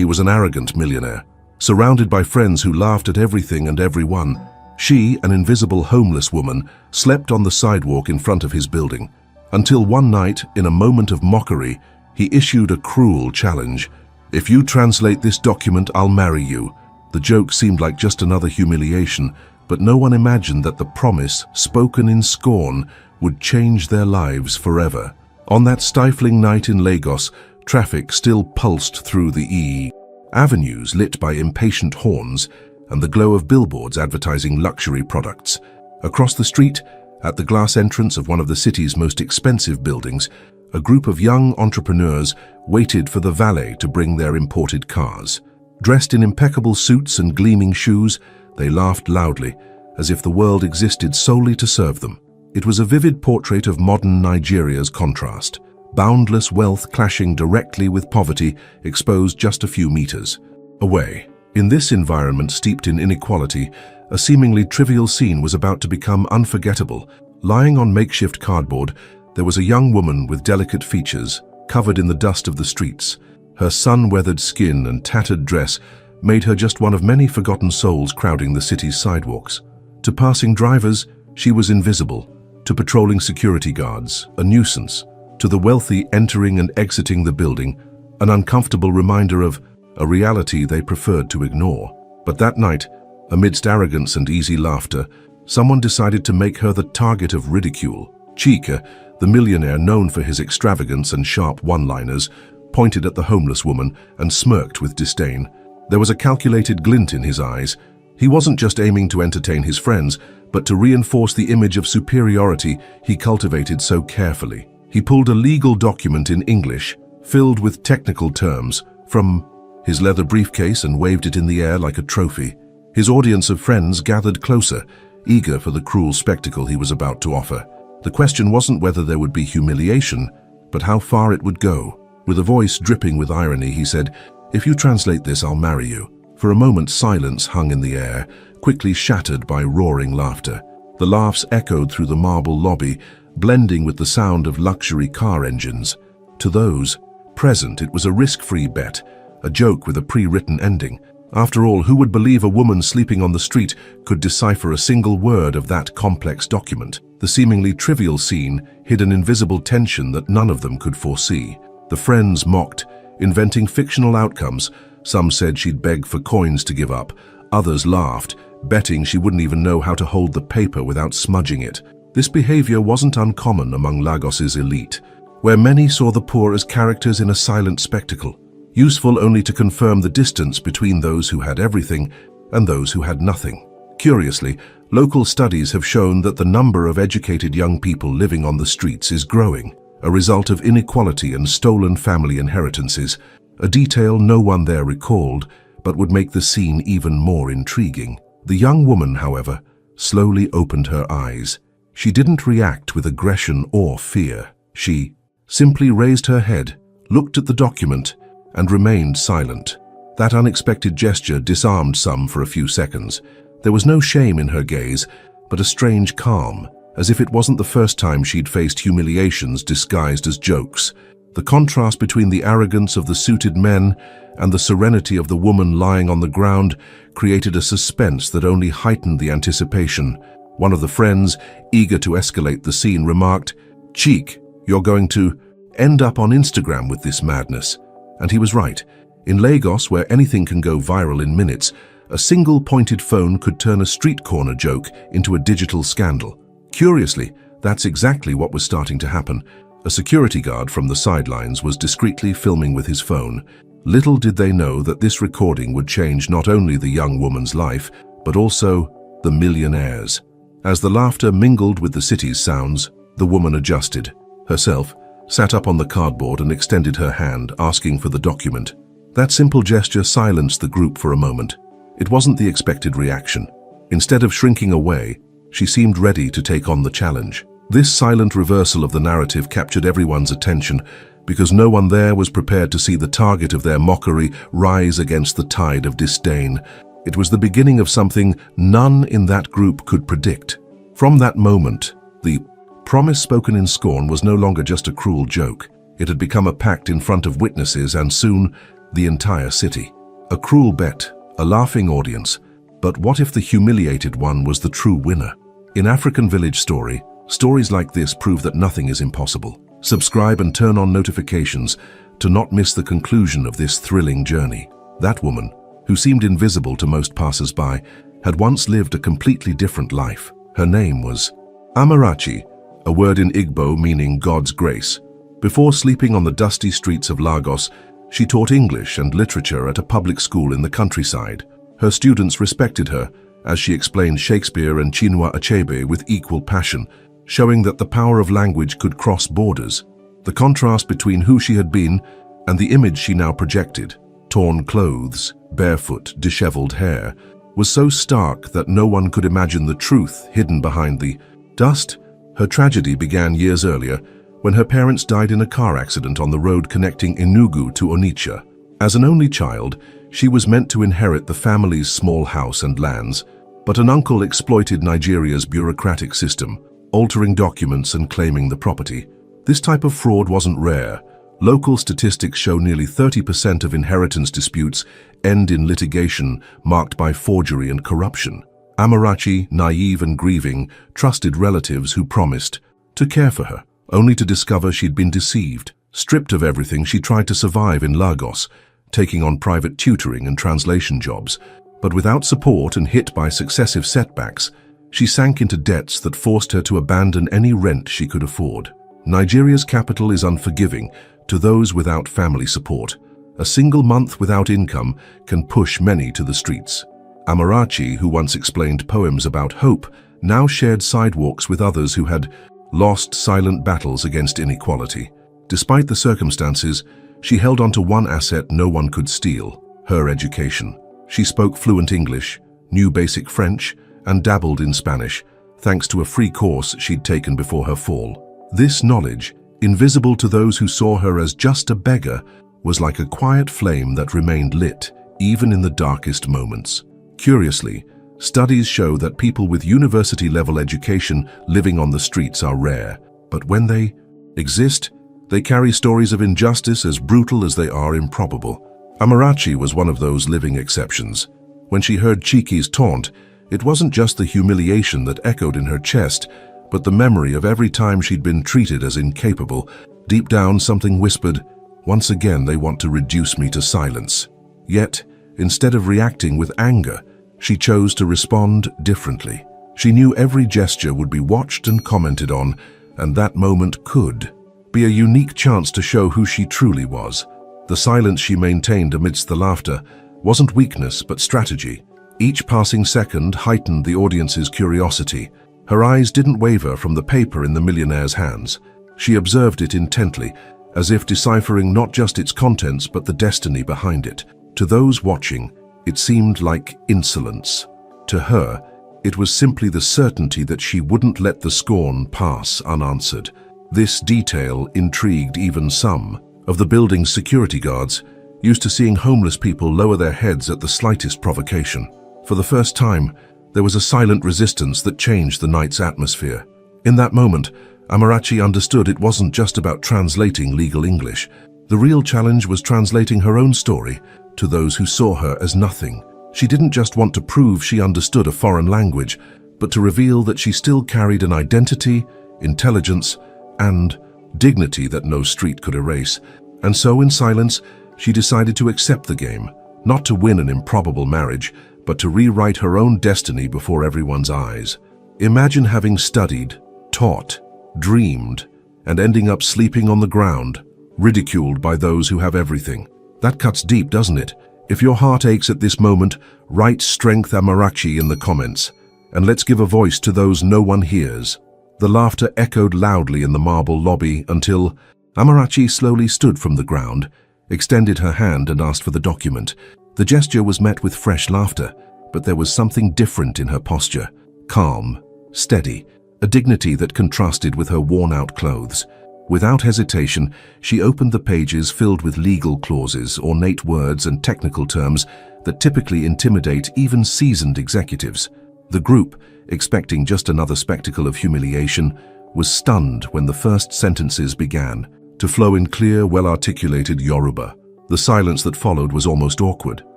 He was an arrogant millionaire, surrounded by friends who laughed at everything and everyone. She, an invisible homeless woman, slept on the sidewalk in front of his building, until one night, in a moment of mockery, he issued a cruel challenge. "If you translate this document, I'll marry you." The joke seemed like just another humiliation, but no one imagined that the promise, spoken in scorn, would change their lives forever. On that stifling night in Lagos, traffic still pulsed through the avenues lit by impatient horns and the glow of billboards advertising luxury products. Across the street, at the glass entrance of one of the city's most expensive buildings, a group of young entrepreneurs waited for the valet to bring their imported cars. Dressed in impeccable suits and gleaming shoes, they laughed loudly, as if the world existed solely to serve them. It was a vivid portrait of modern Nigeria's contrast. Boundless wealth clashing directly with poverty, exposed just a few meters away. In this environment steeped in inequality, a seemingly trivial scene was about to become unforgettable. Lying on makeshift cardboard, there was a young woman with delicate features, covered in the dust of the streets. Her sun-weathered skin and tattered dress made her just one of many forgotten souls crowding the city's sidewalks. To passing drivers, she was invisible. To patrolling security guards, a nuisance. To the wealthy entering and exiting the building, an uncomfortable reminder of a reality they preferred to ignore. But that night, amidst arrogance and easy laughter, someone decided to make her the target of ridicule. Chika, the millionaire known for his extravagance and sharp one-liners, pointed at the homeless woman and smirked with disdain. There was a calculated glint in his eyes. He wasn't just aiming to entertain his friends, but to reinforce the image of superiority he cultivated so carefully. He pulled a legal document in English, filled with technical terms, from his leather briefcase and waved it in the air like a trophy. His audience of friends gathered closer, eager for the cruel spectacle he was about to offer. The question wasn't whether there would be humiliation, but how far it would go. With a voice dripping with irony, he said, "If you translate this, I'll marry you." For a moment, silence hung in the air, quickly shattered by roaring laughter. The laughs echoed through the marble lobby, blending with the sound of luxury car engines. To those present, it was a risk-free bet, a joke with a pre-written ending. After all, who would believe a woman sleeping on the street could decipher a single word of that complex document? The seemingly trivial scene hid an invisible tension that none of them could foresee. The friends mocked, inventing fictional outcomes. Some said she'd beg for coins to give up. Others laughed, betting she wouldn't even know how to hold the paper without smudging it. This behavior wasn't uncommon among Lagos's elite, where many saw the poor as characters in a silent spectacle, useful only to confirm the distance between those who had everything and those who had nothing. Curiously, local studies have shown that the number of educated young people living on the streets is growing, a result of inequality and stolen family inheritances, a detail no one there recalled, but would make the scene even more intriguing. The young woman, however, slowly opened her eyes. She didn't react with aggression or fear. She simply raised her head, looked at the document, and remained silent. That unexpected gesture disarmed some for a few seconds. There was no shame in her gaze, but a strange calm, as if it wasn't the first time she'd faced humiliations disguised as jokes. The contrast between the arrogance of the suited men and the serenity of the woman lying on the ground created a suspense that only heightened the anticipation. One of the friends, eager to escalate the scene, remarked, "Cheek, you're going to end up on Instagram with this madness." And he was right. In Lagos, where anything can go viral in minutes, a single pointed phone could turn a street corner joke into a digital scandal. Curiously, that's exactly what was starting to happen. A security guard from the sidelines was discreetly filming with his phone. Little did they know that this recording would change not only the young woman's life, but also the millionaire's. As the laughter mingled with the city's sounds, the woman adjusted herself, sat up on the cardboard and extended her hand, asking for the document. That simple gesture silenced the group for a moment. It wasn't the expected reaction. Instead of shrinking away, she seemed ready to take on the challenge. This silent reversal of the narrative captured everyone's attention, because no one there was prepared to see the target of their mockery rise against the tide of disdain. It was the beginning of something none in that group could predict. From that moment, the promise spoken in scorn was no longer just a cruel joke. It had become a pact in front of witnesses, and soon the entire city. A cruel bet, a laughing audience. But what if the humiliated one was the true winner? In African Village Story, stories like this prove that nothing is impossible. Subscribe and turn on notifications to not miss the conclusion of this thrilling journey. That woman, who seemed invisible to most passers-by, had once lived a completely different life. Her name was Amarachi, a word in Igbo meaning God's grace. Before sleeping on the dusty streets of Lagos, she taught English and literature at a public school in the countryside. Her students respected her, as she explained Shakespeare and Chinua Achebe with equal passion, showing that the power of language could cross borders. The contrast between who she had been and the image she now projected, torn clothes, barefoot, disheveled hair, was so stark that no one could imagine the truth hidden behind the dust. Her tragedy began years earlier, when her parents died in a car accident on the road connecting Enugu to Onitsha. As an only child, she was meant to inherit the family's small house and lands, but an uncle exploited Nigeria's bureaucratic system, altering documents and claiming the property. This type of fraud wasn't rare. Local statistics show nearly 30% of inheritance disputes end in litigation marked by forgery and corruption. Amarachi, naive and grieving, trusted relatives who promised to care for her, only to discover she'd been deceived. Stripped of everything, she tried to survive in Lagos, taking on private tutoring and translation jobs. But without support and hit by successive setbacks, she sank into debts that forced her to abandon any rent she could afford. Nigeria's capital is unforgiving to those without family support. A single month without income can push many to the streets. Amarachi, who once explained poems about hope, now shared sidewalks with others who had lost silent battles against inequality. Despite the circumstances, she held on to one asset no one could steal: her education. She spoke fluent English, knew basic French, and dabbled in Spanish, thanks to a free course she'd taken before her fall. This knowledge, invisible to those who saw her as just a beggar, was like a quiet flame that remained lit, even in the darkest moments. Curiously, studies show that people with university-level education living on the streets are rare, but when they exist, they carry stories of injustice as brutal as they are improbable. Amarachi was one of those living exceptions. When she heard Chiki's taunt, it wasn't just the humiliation that echoed in her chest, but the memory of every time she'd been treated as incapable. Deep down, something whispered, "Once again they want to reduce me to silence." Yet, instead of reacting with anger, she chose to respond differently. She knew every gesture would be watched and commented on, and that moment could be a unique chance to show who she truly was. The silence she maintained amidst the laughter wasn't weakness but strategy. Each passing second heightened the audience's curiosity. Her eyes didn't waver from the paper in the millionaire's hands. She observed it intently, as if deciphering not just its contents but the destiny behind it. To those watching, it seemed like insolence. To her, it was simply the certainty that she wouldn't let the scorn pass unanswered. This detail intrigued even some of the building's security guards, used to seeing homeless people lower their heads at the slightest provocation. For the first time, there was a silent resistance that changed the night's atmosphere. In that moment, Amarachi understood it wasn't just about translating legal English. The real challenge was translating her own story to those who saw her as nothing. She didn't just want to prove she understood a foreign language, but to reveal that she still carried an identity, intelligence, and dignity that no street could erase. And so, in silence, she decided to accept the game, not to win an improbable marriage, but to rewrite her own destiny before everyone's eyes. Imagine having studied, taught, dreamed, and ending up sleeping on the ground, ridiculed by those who have everything. That cuts deep, doesn't it? If your heart aches at this moment, write "Strength Amarachi" in the comments, and let's give a voice to those no one hears. The laughter echoed loudly in the marble lobby until Amarachi slowly stood from the ground, extended her hand and asked for the document. The gesture was met with fresh laughter, but there was something different in her posture. Calm, steady, a dignity that contrasted with her worn-out clothes. Without hesitation, she opened the pages filled with legal clauses, ornate words and technical terms that typically intimidate even seasoned executives. The group, expecting just another spectacle of humiliation, was stunned when the first sentences began to flow in clear, well-articulated Yoruba. The silence that followed was almost awkward.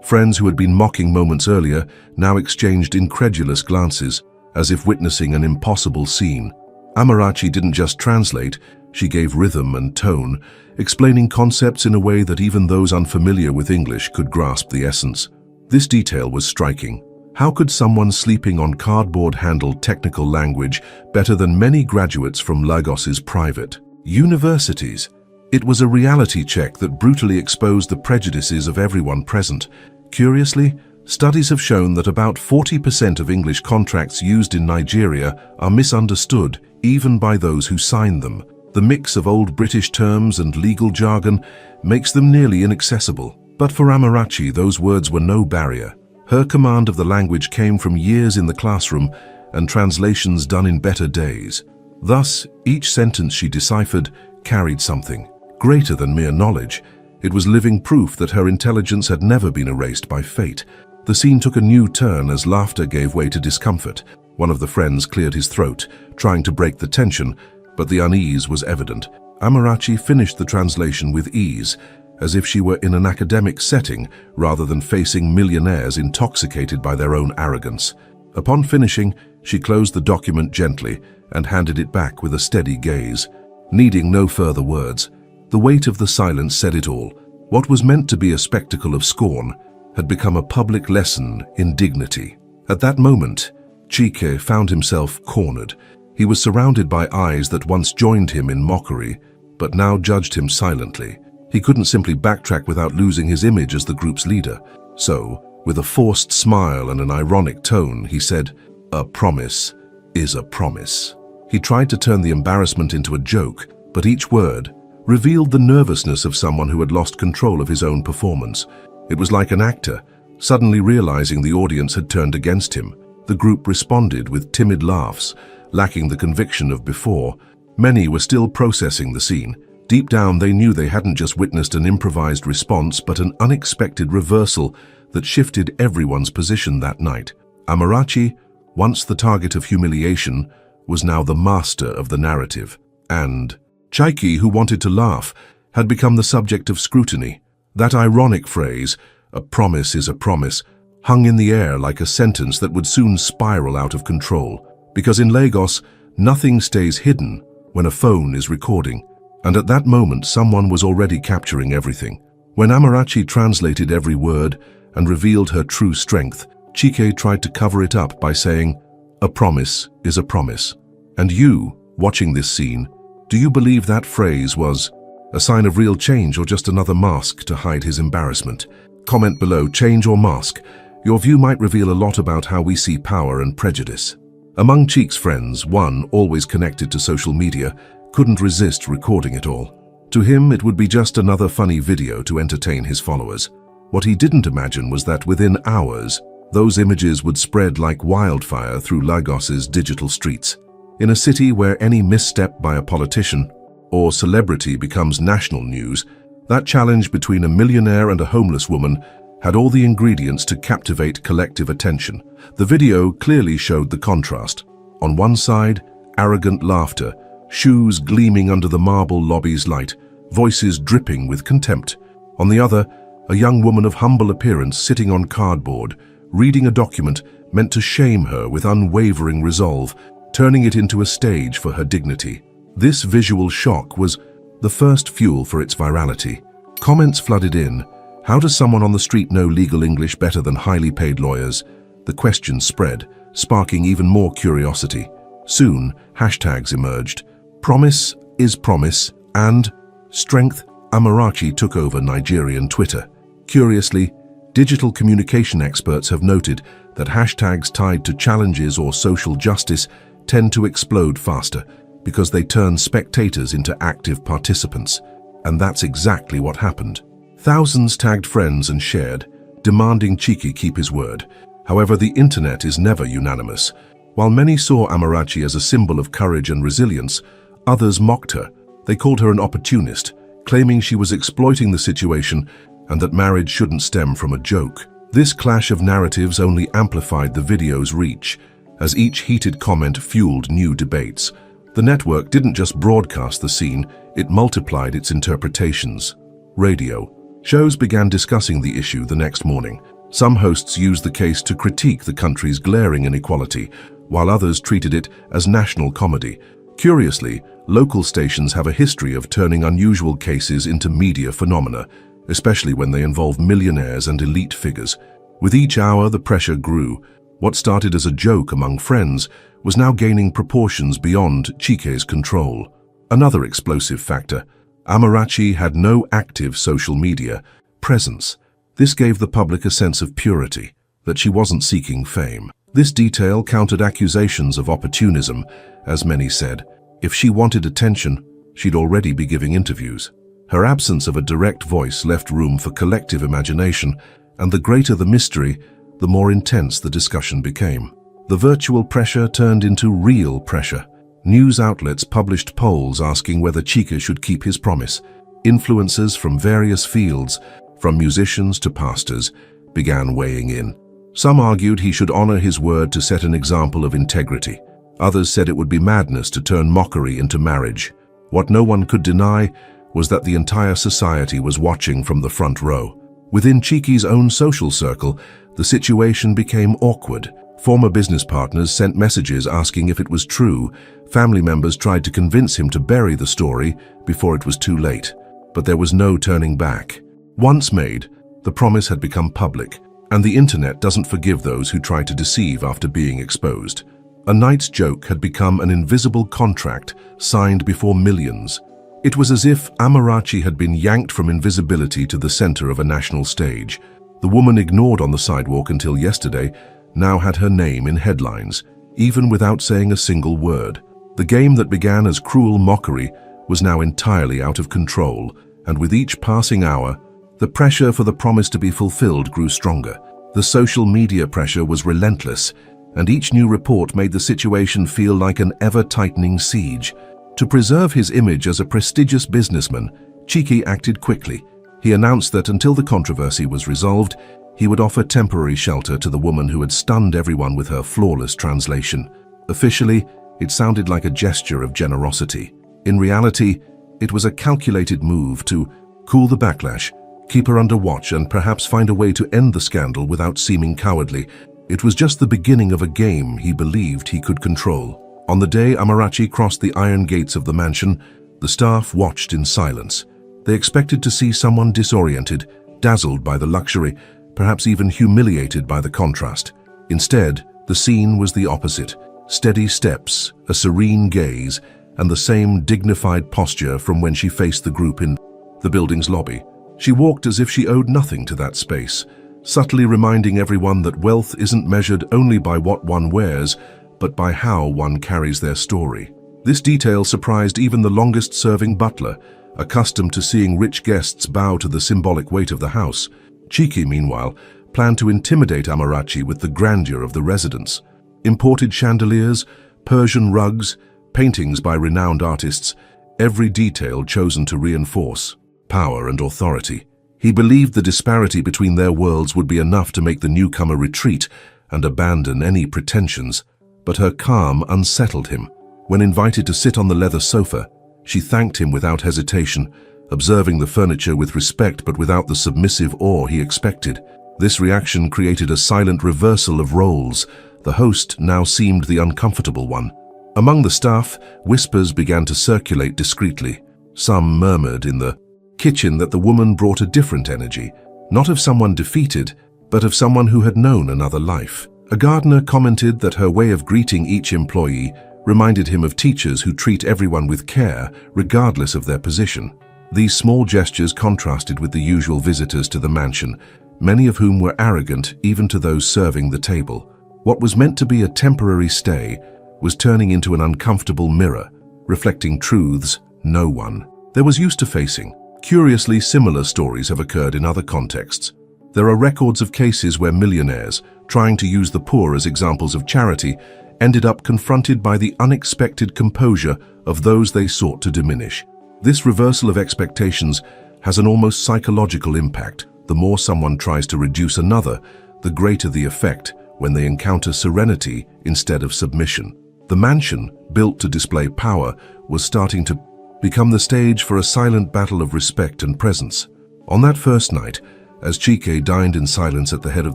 Friends who had been mocking moments earlier now exchanged incredulous glances, as if witnessing an impossible scene. Amarachi didn't just translate, she gave rhythm and tone, explaining concepts in a way that even those unfamiliar with English could grasp the essence. This detail was striking. How could someone sleeping on cardboard handle technical language better than many graduates from Lagos's private universities? It was a reality check that brutally exposed the prejudices of everyone present. Curiously, studies have shown that about 40% of English contracts used in Nigeria are misunderstood, even by those who sign them. The mix of old British terms and legal jargon makes them nearly inaccessible. But for Amarachi, those words were no barrier. Her command of the language came from years in the classroom and translations done in better days. Thus, each sentence she deciphered carried something greater than mere knowledge. It was living proof that her intelligence had never been erased by fate. The scene took a new turn as laughter gave way to discomfort. One of the friends cleared his throat, trying to break the tension, but the unease was evident. Amarachi finished the translation with ease, as if she were in an academic setting rather than facing millionaires intoxicated by their own arrogance. Upon finishing, she closed the document gently and handed it back with a steady gaze. Needing no further words, the weight of the silence said it all. What was meant to be a spectacle of scorn had become a public lesson in dignity. At that moment, Chike found himself cornered. He was surrounded by eyes that once joined him in mockery, but now judged him silently. He couldn't simply backtrack without losing his image as the group's leader. So, with a forced smile and an ironic tone, he said, "A promise is a promise." He tried to turn the embarrassment into a joke, but each word revealed the nervousness of someone who had lost control of his own performance. It was like an actor, suddenly realizing the audience had turned against him. The group responded with timid laughs, lacking the conviction of before. Many were still processing the scene. Deep down, they knew they hadn't just witnessed an improvised response, but an unexpected reversal that shifted everyone's position that night. Amarachi, once the target of humiliation, was now the master of the narrative. And Chike, who wanted to laugh, had become the subject of scrutiny. That ironic phrase, "a promise is a promise," hung in the air like a sentence that would soon spiral out of control. Because in Lagos, nothing stays hidden when a phone is recording. And at that moment, someone was already capturing everything. When Amarachi translated every word and revealed her true strength, Chike tried to cover it up by saying, "A promise is a promise." And you, watching this scene, do you believe that phrase was a sign of real change or just another mask to hide his embarrassment? Comment below, change or mask. Your view might reveal a lot about how we see power and prejudice. Among Cheek's friends, one, always connected to social media, couldn't resist recording it all. To him, it would be just another funny video to entertain his followers. What he didn't imagine was that within hours, those images would spread like wildfire through Lagos's digital streets. In a city where any misstep by a politician or celebrity becomes national news, that challenge between a millionaire and a homeless woman had all the ingredients to captivate collective attention. The video clearly showed the contrast. On one side, arrogant laughter, shoes gleaming under the marble lobby's light, voices dripping with contempt. On the other, a young woman of humble appearance sitting on cardboard, reading a document meant to shame her with unwavering resolve, turning it into a stage for her dignity. This visual shock was the first fuel for its virality. Comments flooded in. How does someone on the street know legal English better than highly paid lawyers? The question spread, sparking even more curiosity. Soon, hashtags emerged. Promise is promise and strength Amarachi took over Nigerian Twitter. Curiously, digital communication experts have noted that hashtags tied to challenges or social justice tend to explode faster because they turn spectators into active participants. And that's exactly what happened. Thousands tagged friends and shared, demanding Chike keep his word. However, the internet is never unanimous. While many saw Amarachi as a symbol of courage and resilience, others mocked her. They called her an opportunist, claiming she was exploiting the situation and that marriage shouldn't stem from a joke. This clash of narratives only amplified the video's reach, as each heated comment fueled new debates. The network didn't just broadcast the scene, it multiplied its interpretations. Radio, Shows began discussing the issue the next morning. Some hosts used the case to critique the country's glaring inequality, while others treated it as national comedy. Curiously, local stations have a history of turning unusual cases into media phenomena, especially when they involve millionaires and elite figures. With each hour, the pressure grew. What started as a joke among friends was now gaining proportions beyond Chike's control. Another explosive factor: Amarachi had no active social media presence. This gave the public a sense of purity, that she wasn't seeking fame. This detail countered accusations of opportunism, as many said. If she wanted attention, she'd already be giving interviews. Her absence of a direct voice left room for collective imagination, and the greater the mystery, the more intense the discussion became. The virtual pressure turned into real pressure. News outlets published polls asking whether Chike should keep his promise. Influencers from various fields, from musicians to pastors, began weighing in. Some argued he should honor his word to set an example of integrity. Others said it would be madness to turn mockery into marriage. What no one could deny was that the entire society was watching from the front row. Within Chike's own social circle, the situation became awkward. Former business partners sent messages asking if it was true. Family members tried to convince him to bury the story before it was too late. But there was no turning back. Once made, the promise had become public, and the internet doesn't forgive those who try to deceive after being exposed. A night's joke had become an invisible contract signed before millions. It was as if Amarachi had been yanked from invisibility to the center of a national stage. The woman ignored on the sidewalk until yesterday now had her name in headlines, even without saying a single word. The game that began as cruel mockery was now entirely out of control, and with each passing hour, the pressure for the promise to be fulfilled grew stronger. The social media pressure was relentless, and each new report made the situation feel like an ever-tightening siege. To preserve his image as a prestigious businessman, Chike acted quickly. He announced that until the controversy was resolved, he would offer temporary shelter to the woman who had stunned everyone with her flawless translation. Officially, it sounded like a gesture of generosity. In reality, it was a calculated move to cool the backlash, keep her under watch, and perhaps find a way to end the scandal without seeming cowardly. It was just the beginning of a game he believed he could control. On the day Amarachi crossed the iron gates of the mansion, the staff watched in silence. They expected to see someone disoriented, dazzled by the luxury, perhaps even humiliated by the contrast. Instead, the scene was the opposite. Steady steps, a serene gaze, and the same dignified posture from when she faced the group in the building's lobby. She walked as if she owed nothing to that space, subtly reminding everyone that wealth isn't measured only by what one wears, but by how one carries their story. This detail surprised even the longest-serving butler, accustomed to seeing rich guests bow to the symbolic weight of the house. Chike, meanwhile, planned to intimidate Amarachi with the grandeur of the residence. Imported chandeliers, Persian rugs, paintings by renowned artists, every detail chosen to reinforce power and authority. He believed the disparity between their worlds would be enough to make the newcomer retreat and abandon any pretensions. But her calm unsettled him. When invited to sit on the leather sofa, she thanked him without hesitation, observing the furniture with respect but without the submissive awe he expected. This reaction created a silent reversal of roles. The host now seemed the uncomfortable one. Among the staff, whispers began to circulate discreetly. Some murmured in the kitchen that the woman brought a different energy, not of someone defeated, but of someone who had known another life. A gardener commented that her way of greeting each employee reminded him of teachers who treat everyone with care, regardless of their position. These small gestures contrasted with the usual visitors to the mansion, many of whom were arrogant even to those serving the table. What was meant to be a temporary stay was turning into an uncomfortable mirror, reflecting truths no one there was used to facing. Curiously, similar stories have occurred in other contexts. There are records of cases where millionaires, trying to use the poor as examples of charity, ended up confronted by the unexpected composure of those they sought to diminish. This reversal of expectations has an almost psychological impact. The more someone tries to reduce another, the greater the effect when they encounter serenity instead of submission. The mansion, built to display power, was starting to become the stage for a silent battle of respect and presence. On that first night, as Chike dined in silence at the head of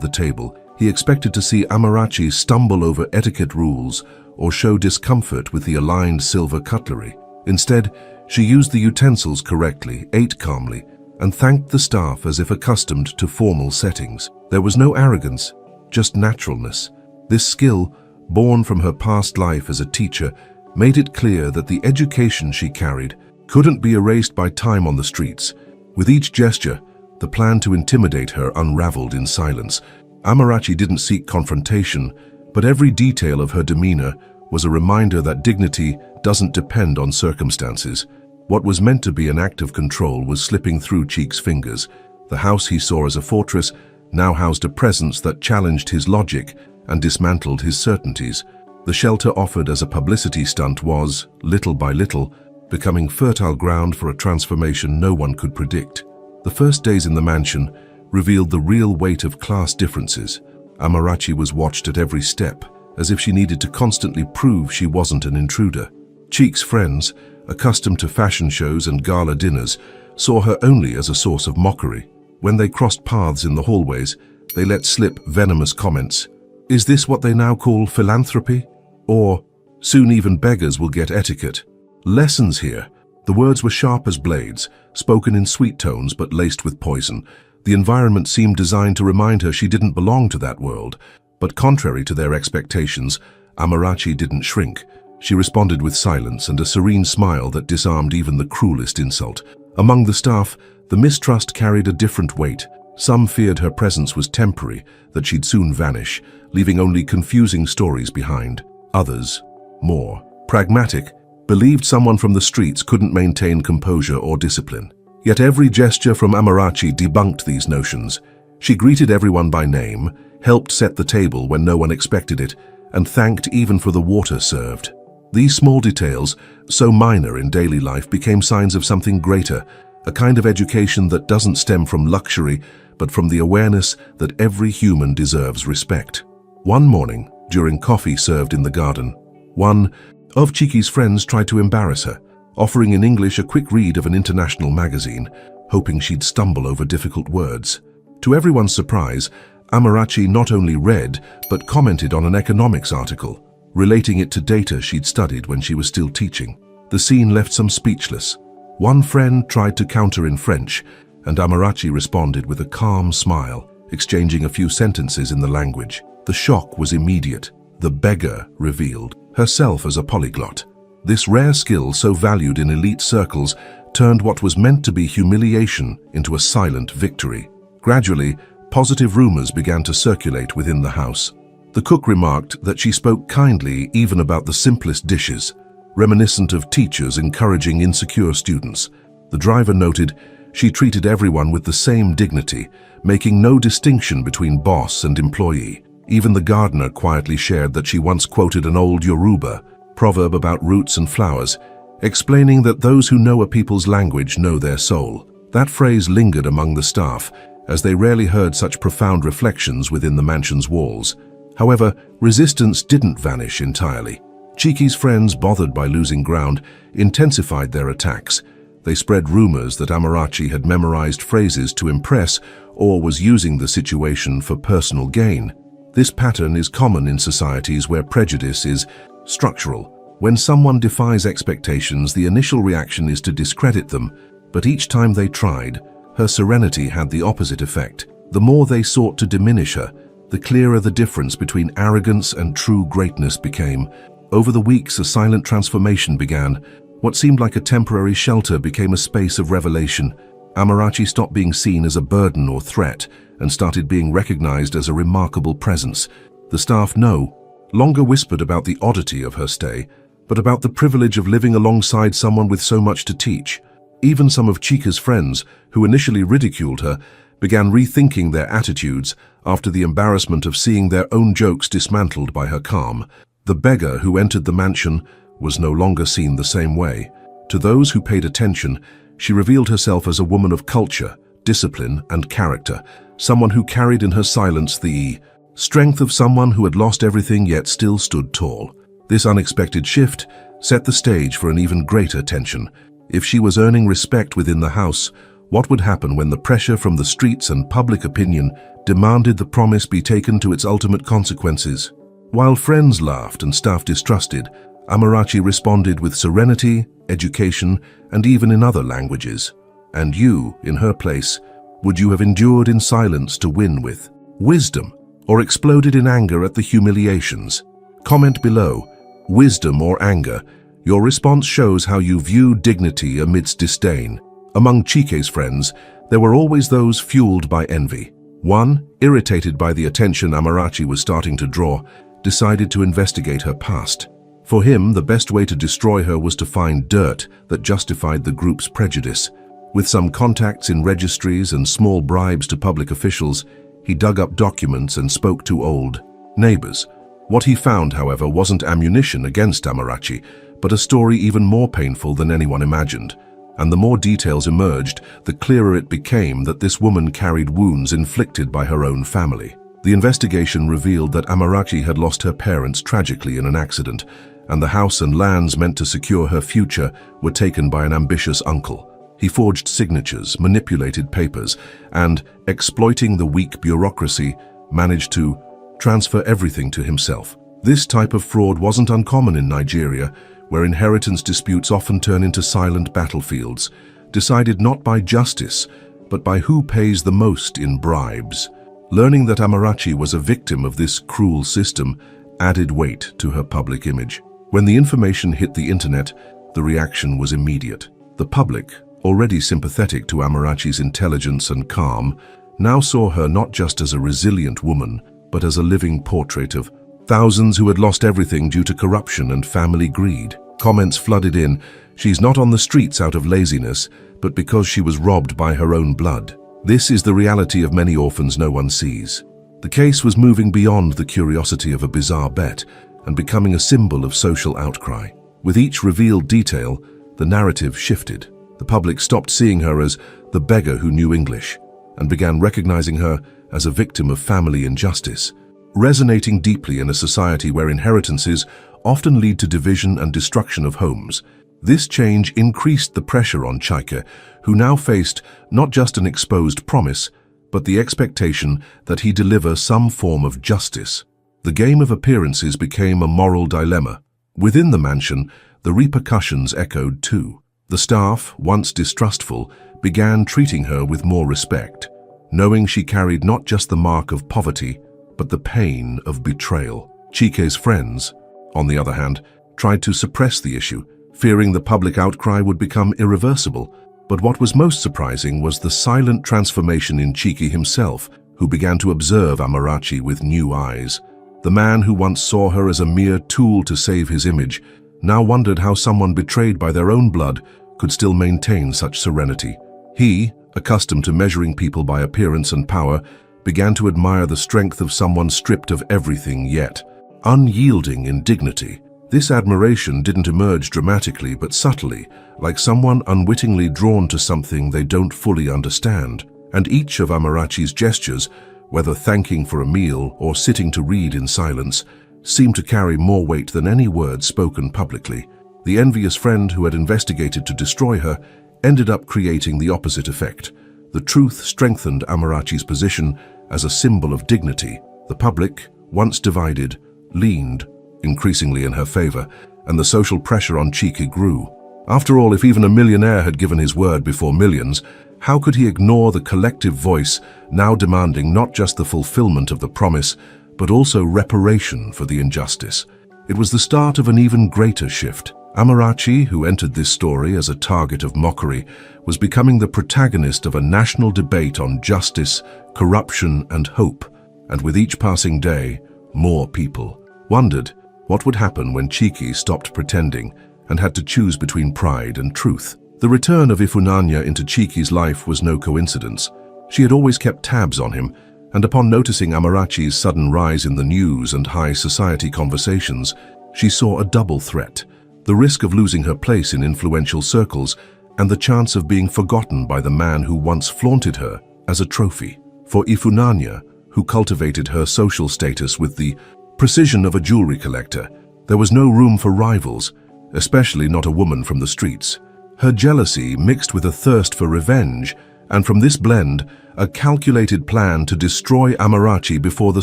the table, he expected to see Amarachi stumble over etiquette rules or show discomfort with the aligned silver cutlery. Instead, she used the utensils correctly, ate calmly, and thanked the staff as if accustomed to formal settings. There was no arrogance, just naturalness. This skill, born from her past life as a teacher, made it clear that the education she carried couldn't be erased by time on the streets. With each gesture, the plan to intimidate her unraveled in silence. Amarachi didn't seek confrontation, but every detail of her demeanor was a reminder that dignity doesn't depend on circumstances. What was meant to be an act of control was slipping through Cheek's fingers. The house he saw as a fortress now housed a presence that challenged his logic and dismantled his certainties. The shelter offered as a publicity stunt was, little by little, becoming fertile ground for a transformation no one could predict. The first days in the mansion revealed the real weight of class differences. Amarachi was watched at every step, as if she needed to constantly prove she wasn't an intruder. Cheek's friends, accustomed to fashion shows and gala dinners, saw her only as a source of mockery. When they crossed paths in the hallways, they let slip venomous comments. Is this what they now call philanthropy? Or, soon even beggars will get etiquette. Lessons here. The words were sharp as blades, spoken in sweet tones but laced with poison. The environment seemed designed to remind her she didn't belong to that world. But contrary to their expectations, Amarachi didn't shrink. She responded with silence and a serene smile that disarmed even the cruelest insult. Among the staff, the mistrust carried a different weight. Some feared her presence was temporary, that she'd soon vanish, leaving only confusing stories behind. Others, more pragmatic, believed someone from the streets couldn't maintain composure or discipline. Yet every gesture from Amarachi debunked these notions. She greeted everyone by name, helped set the table when no one expected it, and thanked even for the water served. These small details, so minor in daily life, became signs of something greater, a kind of education that doesn't stem from luxury, but from the awareness that every human deserves respect. One morning, during coffee served in the garden, one of Chiki's friends tried to embarrass her, offering in English a quick read of an international magazine, hoping she'd stumble over difficult words. To everyone's surprise, Amarachi not only read, but commented on an economics article, relating it to data she'd studied when she was still teaching. The scene left some speechless. One friend tried to counter in French, and Amarachi responded with a calm smile, exchanging a few sentences in the language. The shock was immediate. The beggar revealed herself as a polyglot. This rare skill, so valued in elite circles, turned what was meant to be humiliation into a silent victory. Gradually, positive rumors began to circulate within the house. The cook remarked that she spoke kindly even about the simplest dishes, reminiscent of teachers encouraging insecure students. The driver noted she treated everyone with the same dignity, making no distinction between boss and employee. Even the gardener quietly shared that she once quoted an old Yoruba proverb about roots and flowers, explaining that those who know a people's language know their soul. That phrase lingered among the staff, as they rarely heard such profound reflections within the mansion's walls. However, resistance didn't vanish entirely. Chiki's friends, bothered by losing ground, intensified their attacks. They spread rumors that Amarachi had memorized phrases to impress or was using the situation for personal gain. This pattern is common in societies where prejudice is structural. When someone defies expectations, the initial reaction is to discredit them, but each time they tried, her serenity had the opposite effect. The more they sought to diminish her, the clearer the difference between arrogance and true greatness became. Over the weeks, a silent transformation began. What seemed like a temporary shelter became a space of revelation. Amarachi stopped being seen as a burden or threat and started being recognized as a remarkable presence. The staff no longer whispered about the oddity of her stay, but about the privilege of living alongside someone with so much to teach. Even some of Chika's friends, who initially ridiculed her, began rethinking their attitudes after the embarrassment of seeing their own jokes dismantled by her calm. The beggar who entered the mansion was no longer seen the same way. To those who paid attention, she revealed herself as a woman of culture, discipline, and character, someone who carried in her silence the strength of someone who had lost everything yet still stood tall. This unexpected shift set the stage for an even greater tension. If she was earning respect within the house, What would happen when the pressure from the streets and public opinion demanded the promise be taken to its ultimate consequences? While friends laughed and staff distrusted, Amarachi responded with serenity, education, and even in other languages. And you, in her place, would you have endured in silence to win with wisdom, or exploded in anger at the humiliations? Comment below, wisdom or anger. Your response shows how you view dignity amidst disdain. Among Chike's friends, there were always those fueled by envy. One, irritated by the attention Amarachi was starting to draw, decided to investigate her past. For him, the best way to destroy her was to find dirt that justified the group's prejudice. With some contacts in registries and small bribes to public officials, he dug up documents and spoke to old neighbors. What he found, however, wasn't ammunition against Amarachi, but a story even more painful than anyone imagined. And the more details emerged, the clearer it became that this woman carried wounds inflicted by her own family. The investigation revealed that Amarachi had lost her parents tragically in an accident, and the house and lands meant to secure her future were taken by an ambitious uncle. He forged signatures, manipulated papers, and, exploiting the weak bureaucracy, managed to transfer everything to himself. This type of fraud wasn't uncommon in Nigeria, where inheritance disputes often turn into silent battlefields, decided not by justice, but by who pays the most in bribes. Learning that Amarachi was a victim of this cruel system added weight to her public image. When the information hit the internet, the reaction was immediate. The public, already sympathetic to Amarachi's intelligence and calm, now saw her not just as a resilient woman, but as a living portrait of thousands who had lost everything due to corruption and family greed. Comments flooded in, "She's not on the streets out of laziness, but because she was robbed by her own blood." This is the reality of many orphans no one sees. The case was moving beyond the curiosity of a bizarre bet and becoming a symbol of social outcry. With each revealed detail, the narrative shifted. The public stopped seeing her as the beggar who knew English and began recognizing her as a victim of family injustice, resonating deeply in a society where inheritances often lead to division and destruction of homes. This change increased the pressure on Chike, who now faced not just an exposed promise, but the expectation that he deliver some form of justice. The game of appearances became a moral dilemma. Within the mansion, the repercussions echoed too. The staff, once distrustful, began treating her with more respect, knowing she carried not just the mark of poverty, but the pain of betrayal. Chike's friends, on the other hand, tried to suppress the issue, fearing the public outcry would become irreversible. But what was most surprising was the silent transformation in Chike himself, who began to observe Amarachi with new eyes. The man who once saw her as a mere tool to save his image now wondered how someone betrayed by their own blood could still maintain such serenity. He, accustomed to measuring people by appearance and power, began to admire the strength of someone stripped of everything yet unyielding in dignity. This admiration didn't emerge dramatically but subtly, like someone unwittingly drawn to something they don't fully understand. And each of Amarachi's gestures, whether thanking for a meal or sitting to read in silence, seemed to carry more weight than any words spoken publicly. The envious friend who had investigated to destroy her ended up creating the opposite effect. The truth strengthened Amarachi's position as a symbol of dignity. The public, once divided, leaned increasingly in her favor, and the social pressure on Chike grew. After all, if even a millionaire had given his word before millions, how could he ignore the collective voice now demanding not just the fulfillment of the promise, but also reparation for the injustice? It was the start of an even greater shift. Amarachi, who entered this story as a target of mockery, was becoming the protagonist of a national debate on justice, corruption, and hope. And with each passing day, more people wondered what would happen when Chike stopped pretending and had to choose between pride and truth. The return of Ifunanya into Chike's life was no coincidence. She had always kept tabs on him, and upon noticing Amarachi's sudden rise in the news and high society conversations, she saw a double threat: the risk of losing her place in influential circles and the chance of being forgotten by the man who once flaunted her as a trophy. For Ifunanya, who cultivated her social status with the precision of a jewelry collector, there was no room for rivals, especially not a woman from the streets. Her jealousy, mixed with a thirst for revenge, And from this blend, a calculated plan to destroy Amarachi before the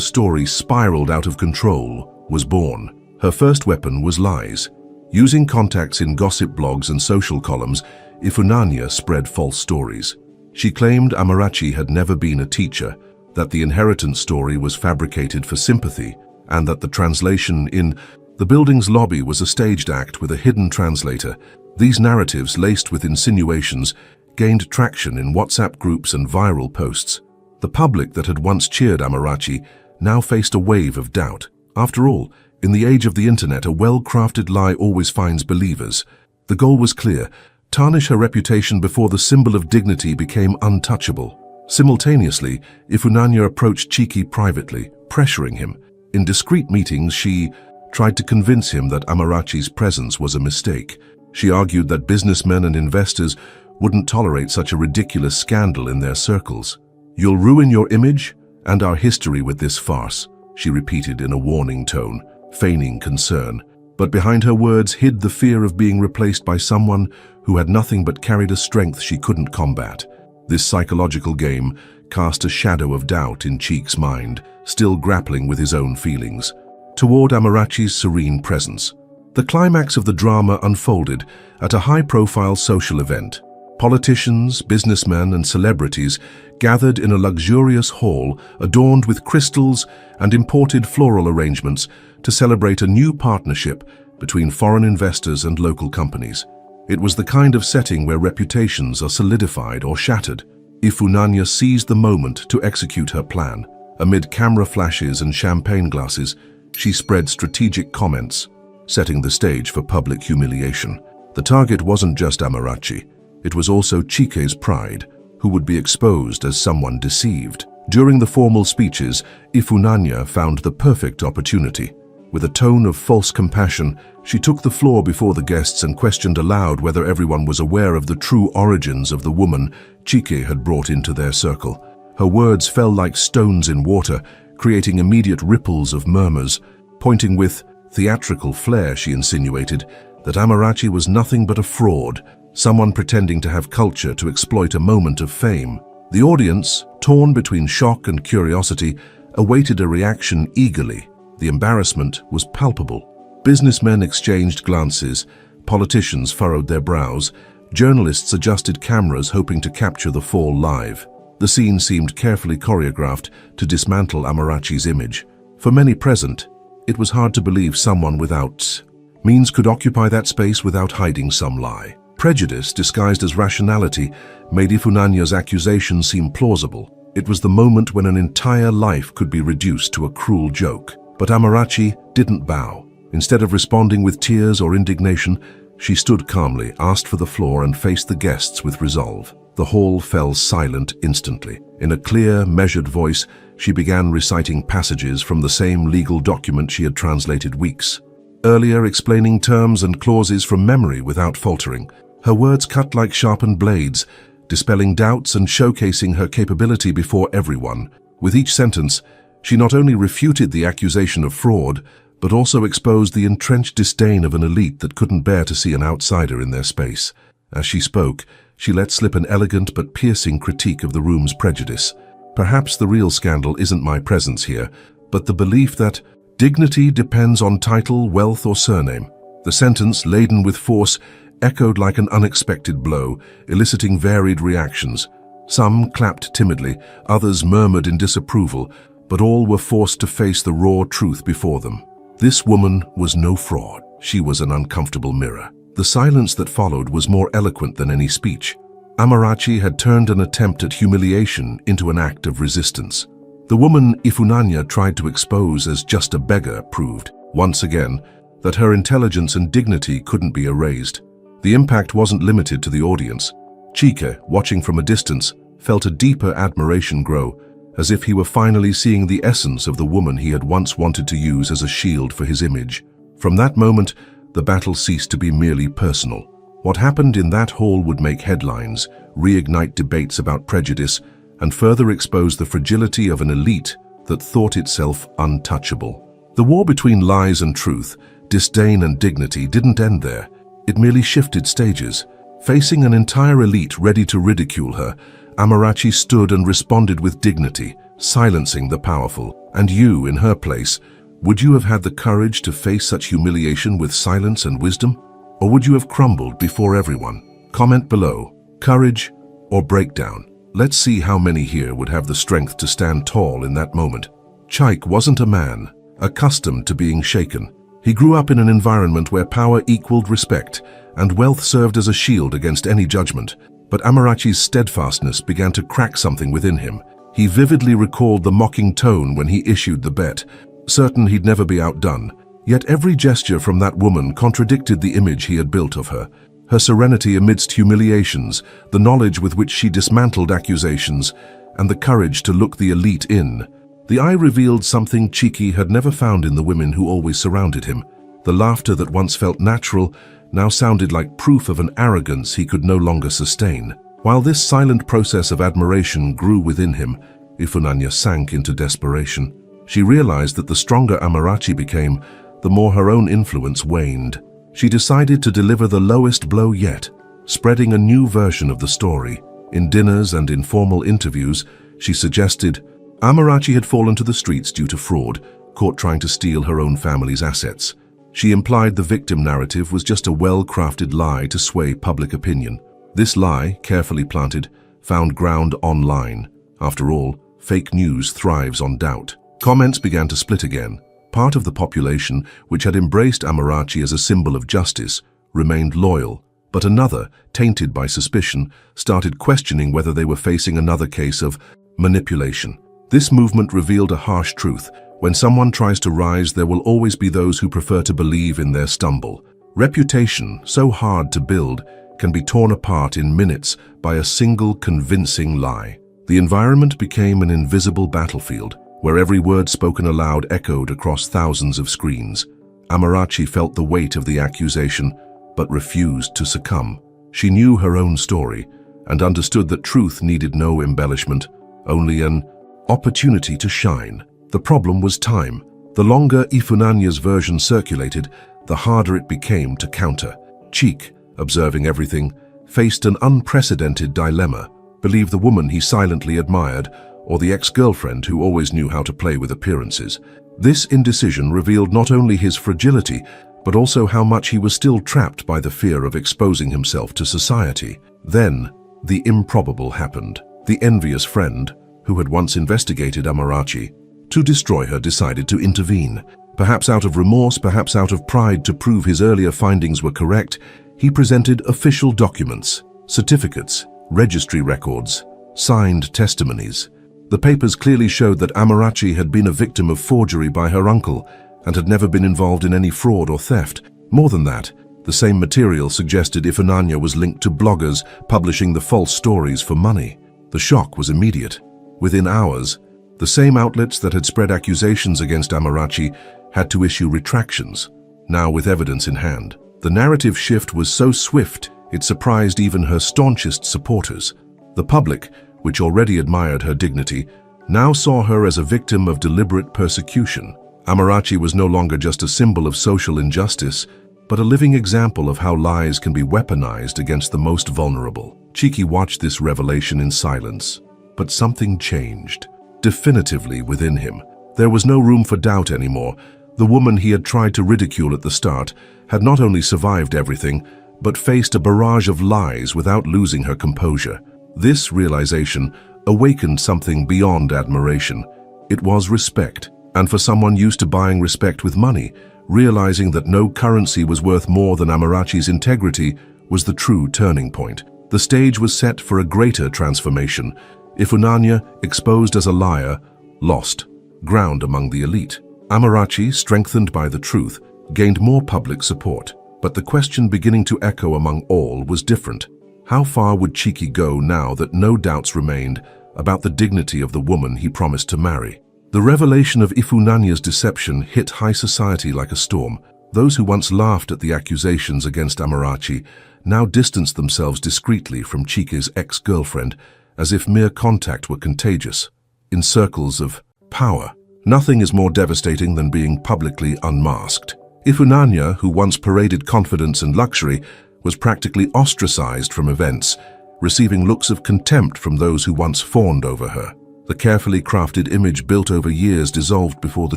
story spiraled out of control was born. Her first weapon was lies. Using contacts in gossip blogs and social columns, Ifunanya spread false stories. She claimed Amarachi had never been a teacher, that the inheritance story was fabricated for sympathy, and that the translation in the building's lobby was a staged act with a hidden translator. These narratives, laced with insinuations, gained traction in WhatsApp groups and viral posts. The public that had once cheered Amarachi now faced a wave of doubt. After all, in the age of the internet, a well-crafted lie always finds believers. The goal was clear: tarnish her reputation before the symbol of dignity became untouchable. Simultaneously, Ifunanya approached Chiki privately, pressuring him. In discreet meetings, she tried to convince him that Amarachi's presence was a mistake. She argued that businessmen and investors wouldn't tolerate such a ridiculous scandal in their circles. "You'll ruin your image and our history with this farce," she repeated in a warning tone, feigning concern. But behind her words hid the fear of being replaced by someone who had nothing but carried a strength she couldn't combat. This psychological game cast a shadow of doubt in Cheek's mind, still grappling with his own feelings, toward Amarachi's serene presence. The climax of the drama unfolded at a high-profile social event. Politicians, businessmen, and celebrities gathered in a luxurious hall adorned with crystals and imported floral arrangements to celebrate a new partnership between foreign investors and local companies. It was the kind of setting where reputations are solidified or shattered. Ifunanya seized the moment to execute her plan. Amid camera flashes and champagne glasses, she spread strategic comments, setting the stage for public humiliation. The target wasn't just Amarachi. It was also Chike's pride, who would be exposed as someone deceived. During the formal speeches, Ifunanya found the perfect opportunity. With a tone of false compassion, she took the floor before the guests and questioned aloud whether everyone was aware of the true origins of the woman Chike had brought into their circle. Her words fell like stones in water, creating immediate ripples of murmurs. Pointing with theatrical flair, she insinuated that Amarachi was nothing but a fraud, someone pretending to have culture to exploit a moment of fame. The audience, torn between shock and curiosity, awaited a reaction eagerly. The embarrassment was palpable. Businessmen exchanged glances, politicians furrowed their brows, journalists adjusted cameras hoping to capture the fall live. The scene seemed carefully choreographed to dismantle Amarachi's image. For many present, it was hard to believe someone without means could occupy that space without hiding some lie. Prejudice, disguised as rationality, made Ifunanya's accusation seem plausible. It was the moment when an entire life could be reduced to a cruel joke. But Amarachi didn't bow. Instead of responding with tears or indignation, she stood calmly, asked for the floor, and faced the guests with resolve. The hall fell silent instantly. In a clear, measured voice, she began reciting passages from the same legal document she had translated weeks earlier, explaining terms and clauses from memory without faltering. Her words cut like sharpened blades, dispelling doubts and showcasing her capability before everyone. With each sentence, she not only refuted the accusation of fraud, but also exposed the entrenched disdain of an elite that couldn't bear to see an outsider in their space. As she spoke, she let slip an elegant but piercing critique of the room's prejudice. Perhaps the real scandal isn't my presence here, but the belief that dignity depends on title, wealth, or surname. The sentence, laden with force, echoed like an unexpected blow, eliciting varied reactions. Some clapped timidly, others murmured in disapproval, but all were forced to face the raw truth before them. This woman was no fraud. She was an uncomfortable mirror. The silence that followed was more eloquent than any speech. Amarachi had turned an attempt at humiliation into an act of resistance. The woman Ifunanya tried to expose as just a beggar proved, once again, that her intelligence and dignity couldn't be erased. The impact wasn't limited to the audience. Chike, watching from a distance, felt a deeper admiration grow, as if he were finally seeing the essence of the woman he had once wanted to use as a shield for his image. From that moment, the battle ceased to be merely personal. What happened in that hall would make headlines, reignite debates about prejudice, and further expose the fragility of an elite that thought itself untouchable. The war between lies and truth, disdain and dignity didn't end there. It merely shifted stages. Facing an entire elite ready to ridicule her, Amarachi stood and responded with dignity, silencing the powerful. And you, in her place, would you have had the courage to face such humiliation with silence and wisdom? Or would you have crumbled before everyone? Comment below. Courage or breakdown? Let's see how many here would have the strength to stand tall in that moment. Chaik wasn't a man, accustomed to being shaken. He grew up in an environment where power equaled respect, and wealth served as a shield against any judgment. But Amarachi's steadfastness began to crack something within him. He vividly recalled the mocking tone when he issued the bet, certain he'd never be outdone. Yet every gesture from that woman contradicted the image he had built of her. Her serenity amidst humiliations, the knowledge with which she dismantled accusations, and the courage to look the elite in. The eye revealed something Cheeky had never found in the women who always surrounded him. The laughter that once felt natural now sounded like proof of an arrogance he could no longer sustain. While this silent process of admiration grew within him, Ifunanya sank into desperation. She realized that the stronger Amarachi became, the more her own influence waned. She decided to deliver the lowest blow yet, spreading a new version of the story. In dinners and informal interviews, she suggested Amarachi had fallen to the streets due to fraud, caught trying to steal her own family's assets. She implied the victim narrative was just a well-crafted lie to sway public opinion. This lie, carefully planted, found ground online. After all, fake news thrives on doubt. Comments began to split again. Part of the population, which had embraced Amarachi as a symbol of justice, remained loyal, but another, tainted by suspicion, started questioning whether they were facing another case of manipulation. This movement revealed a harsh truth. When someone tries to rise, there will always be those who prefer to believe in their stumble. Reputation, so hard to build, can be torn apart in minutes by a single convincing lie. The environment became an invisible battlefield, where every word spoken aloud echoed across thousands of screens. Amarachi felt the weight of the accusation, but refused to succumb. She knew her own story, and understood that truth needed no embellishment, only an opportunity to shine. The problem was time. The longer Ifunanya's version circulated, the harder it became to counter. Cheek, observing everything, faced an unprecedented dilemma: believe the woman he silently admired, or the ex-girlfriend who always knew how to play with appearances. This indecision revealed not only his fragility, but also how much he was still trapped by the fear of exposing himself to society. Then, the improbable happened. The envious friend, who had once investigated Amarachi, to destroy her, decided to intervene. Perhaps out of remorse, perhaps out of pride to prove his earlier findings were correct, he presented official documents, certificates, registry records, signed testimonies. The papers clearly showed that Amarachi had been a victim of forgery by her uncle and had never been involved in any fraud or theft. More than that, the same material suggested Ifunanya was linked to bloggers publishing the false stories for money. The shock was immediate. Within hours, the same outlets that had spread accusations against Amarachi had to issue retractions, now with evidence in hand. The narrative shift was so swift, it surprised even her staunchest supporters. The public, which already admired her dignity, now saw her as a victim of deliberate persecution. Amarachi was no longer just a symbol of social injustice, but a living example of how lies can be weaponized against the most vulnerable. Cheeky watched this revelation in silence, but something changed, definitively within him. There was no room for doubt anymore. The woman he had tried to ridicule at the start had not only survived everything, but faced a barrage of lies without losing her composure. This realization awakened something beyond admiration. It was respect, and for someone used to buying respect with money, realizing that no currency was worth more than Amarachi's integrity was the true turning point. The stage was set for a greater transformation. Ifunanya, exposed as a liar, lost ground among the elite. Amarachi, strengthened by the truth, gained more public support. But the question beginning to echo among all was different. How far would Cheeky go now that no doubts remained about the dignity of the woman he promised to marry? The revelation of Ifunanya's deception hit high society like a storm. Those who once laughed at the accusations against Amarachi now distanced themselves discreetly from Cheeky's ex-girlfriend, as if mere contact were contagious. In circles of power, nothing is more devastating than being publicly unmasked. Ifunanya, who once paraded confidence and luxury, was practically ostracized from events, receiving looks of contempt from those who once fawned over her. The carefully crafted image built over years dissolved before the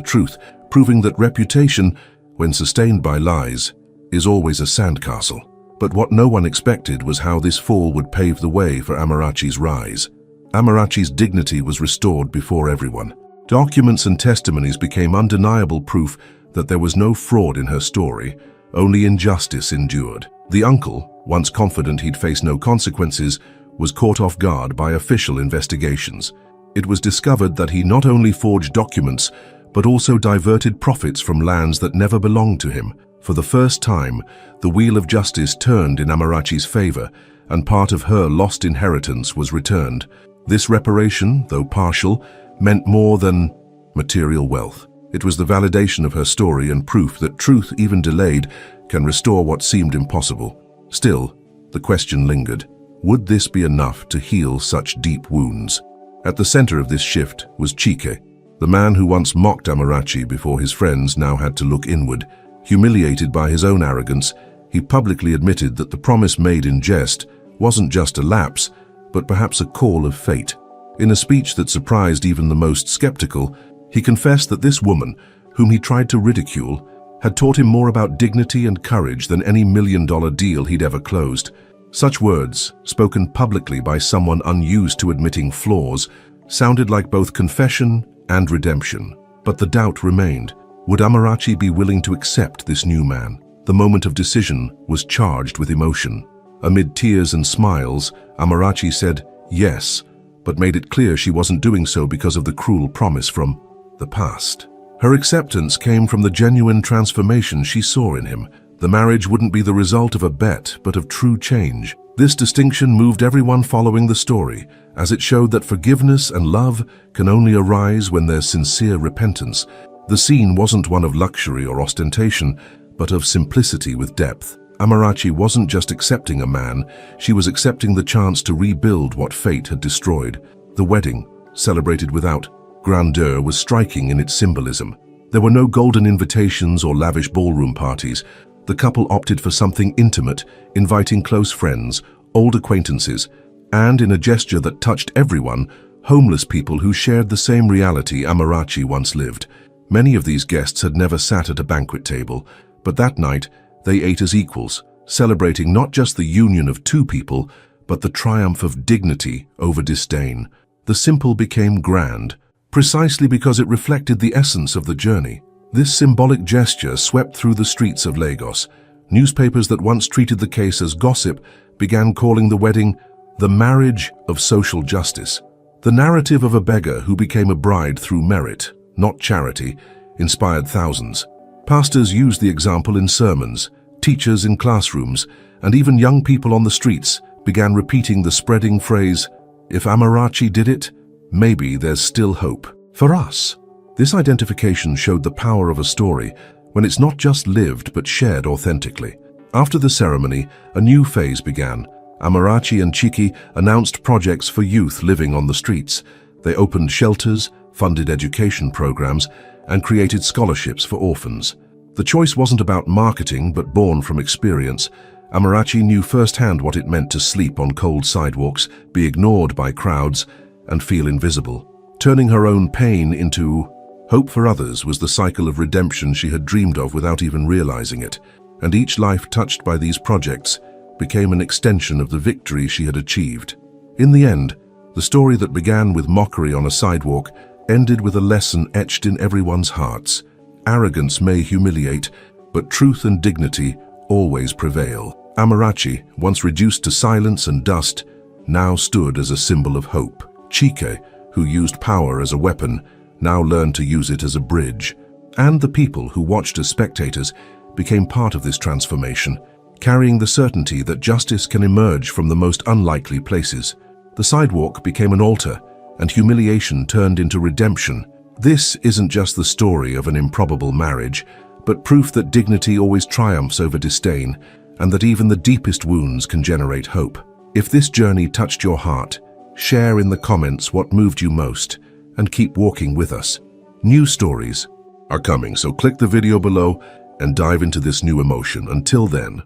truth, proving that reputation, when sustained by lies, is always a sandcastle. But what no one expected was how this fall would pave the way for Amarachi's rise. Amarachi's dignity was restored before everyone. Documents and testimonies became undeniable proof that there was no fraud in her story, only injustice endured. The uncle, once confident he'd face no consequences, was caught off guard by official investigations. It was discovered that he not only forged documents, but also diverted profits from lands that never belonged to him. For the first time, the wheel of justice turned in Amarachi's favor, and part of her lost inheritance was returned. This reparation, though partial, meant more than material wealth. It was the validation of her story and proof that truth, even delayed, can restore what seemed impossible. Still, the question lingered. Would this be enough to heal such deep wounds? At the center of this shift was Chike, the man who once mocked Amarachi before his friends now had to look inward. Humiliated by his own arrogance, he publicly admitted that the promise made in jest wasn't just a lapse, but perhaps a call of fate. In a speech that surprised even the most skeptical, he confessed that this woman, whom he tried to ridicule, had taught him more about dignity and courage than any million-dollar deal he'd ever closed. Such words, spoken publicly by someone unused to admitting flaws, sounded like both confession and redemption. But the doubt remained. Would Amarachi be willing to accept this new man? The moment of decision was charged with emotion. Amid tears and smiles, Amarachi said yes, but made it clear she wasn't doing so because of the cruel promise from the past. Her acceptance came from the genuine transformation she saw in him. The marriage wouldn't be the result of a bet, but of true change. This distinction moved everyone following the story, as it showed that forgiveness and love can only arise when there's sincere repentance. The scene wasn't one of luxury or ostentation, but of simplicity with depth. Amarachi wasn't just accepting a man, she was accepting the chance to rebuild what fate had destroyed. The wedding, celebrated without grandeur, was striking in its symbolism. There were no golden invitations or lavish ballroom parties. The couple opted for something intimate, inviting close friends, old acquaintances, and in a gesture that touched everyone, homeless people who shared the same reality Amarachi once lived. Many of these guests had never sat at a banquet table, but that night they ate as equals, celebrating not just the union of two people, but the triumph of dignity over disdain. The simple became grand, precisely because it reflected the essence of the journey. This symbolic gesture swept through the streets of Lagos. Newspapers that once treated the case as gossip began calling the wedding the marriage of social justice. The narrative of a beggar who became a bride through merit, not charity, inspired thousands. Pastors used the example in sermons, teachers in classrooms, and even young people on the streets began repeating the spreading phrase, "If Amarachi did it, maybe there's still hope." For us, this identification showed the power of a story when it's not just lived but shared authentically. After the ceremony, a new phase began. Amarachi and Chike announced projects for youth living on the streets. They opened shelters, funded education programs, and created scholarships for orphans. The choice wasn't about marketing but born from experience. Amarachi knew firsthand what it meant to sleep on cold sidewalks, be ignored by crowds, and feel invisible. Turning her own pain into hope for others was the cycle of redemption she had dreamed of without even realizing it. And each life touched by these projects became an extension of the victory she had achieved. In the end, the story that began with mockery on a sidewalk ended with a lesson etched in everyone's hearts. Arrogance may humiliate, but truth and dignity always prevail. Amarachi, once reduced to silence and dust, now stood as a symbol of hope. Chike, who used power as a weapon, now learned to use it as a bridge. And the people who watched as spectators became part of this transformation, carrying the certainty that justice can emerge from the most unlikely places. The sidewalk became an altar, and humiliation turned into redemption. This isn't just the story of an improbable marriage, but proof that dignity always triumphs over disdain, and that even the deepest wounds can generate hope. If this journey touched your heart, share in the comments what moved you most, and keep walking with us. New stories are coming, so click the video below and dive into this new emotion. Until then,